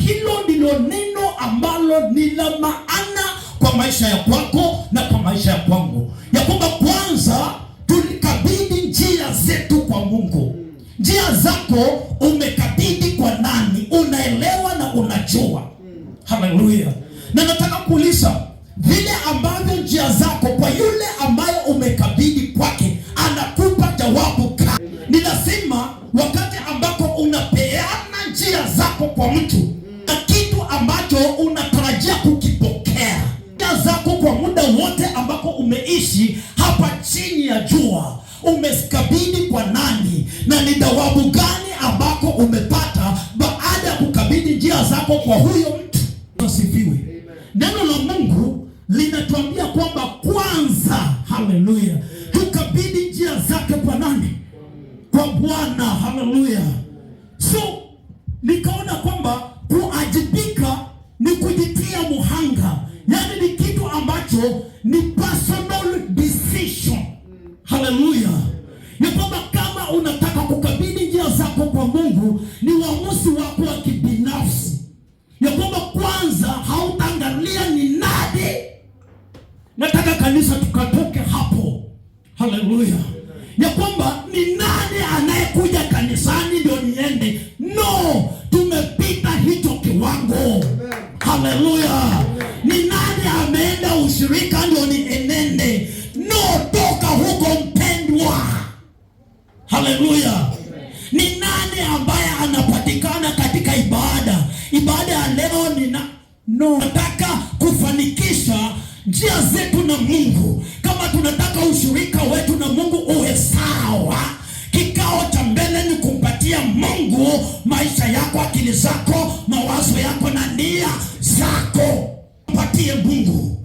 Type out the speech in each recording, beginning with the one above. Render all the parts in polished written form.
hilo ndilo neno ambalo ni la maana kwa maisha ya kwako na kwa maisha ya kwangu, ya kwamba kwanza tulikabidhi njia zetu kwa Mungu. Njia zako umekabidhi kwa nani? Unaelewa na unajua. Haleluya. Na nataka kuuliza, vile ambavyo njia zako kwa yule ambaye umekabidhi kwake anakupa jawabu. Ni lazima wakati ambako unapeana njia zako kwa mtu na kitu ambacho unatarajia kukipokea, njia zako kwa muda wote ambako umeishi hapa chini ya jua umeskabidhi kwa nani, na ni jawabu gani ambako umepata baada ya kukabidhi njia zako kwa huyo mtu? Asifiwe. Neno la Mungu linatuambia kwamba kwanza, haleluya, tukabidhi njia zake kwa nani? Kwa Bwana. Haleluya. So nikaona kwamba kuajibika ni kujitia muhanga, yaani ni kitu ambacho ni personal decision. Haleluya. Ni kwamba kama unataka kukabidhi njia zako kwa Mungu, ni uamuzi wako wa kibinafsi, ya kwamba kwanza hautaangalia ni nani. Nataka kanisa tukatoke hapo. Haleluya. Ya kwamba ni nani anayekuja kanisani ndio niende. No, tumepita hicho kiwango. Haleluya. Ni nani ameenda ushirika ndio nienende. No, toka huko mpendwa. Haleluya. Ni nani ambaye anapatikana katika ibada ya leo nataka kufanikisha njia zetu na Mungu. Kama tunataka ushirika wetu na Mungu uwe sawa, kikao cha mbele ni kumpatia Mungu maisha yako, akili zako, mawazo yako na nia zako. Patie Mungu.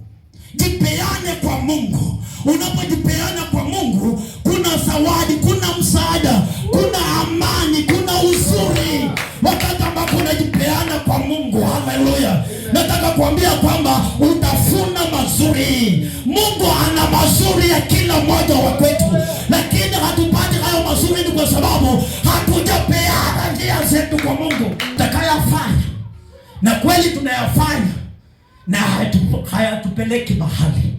Jipeane kwa Mungu. Unapojipeana kwa Mungu, kuna zawadi, kuna msaada, kuna amani, kuna uzuri. Wakati ambapo unajipeana kwa Mungu, haleluya, nataka kuambia kwamba utafuna mazuri. Mungu ana mazuri ya kila mmoja wa kwetu, lakini hatupati hayo mazuri ni kwa sababu hatujapeana njia zetu kwa Mungu. Tutakayafanya na kweli tunayafanya na hayatupeleki mahali.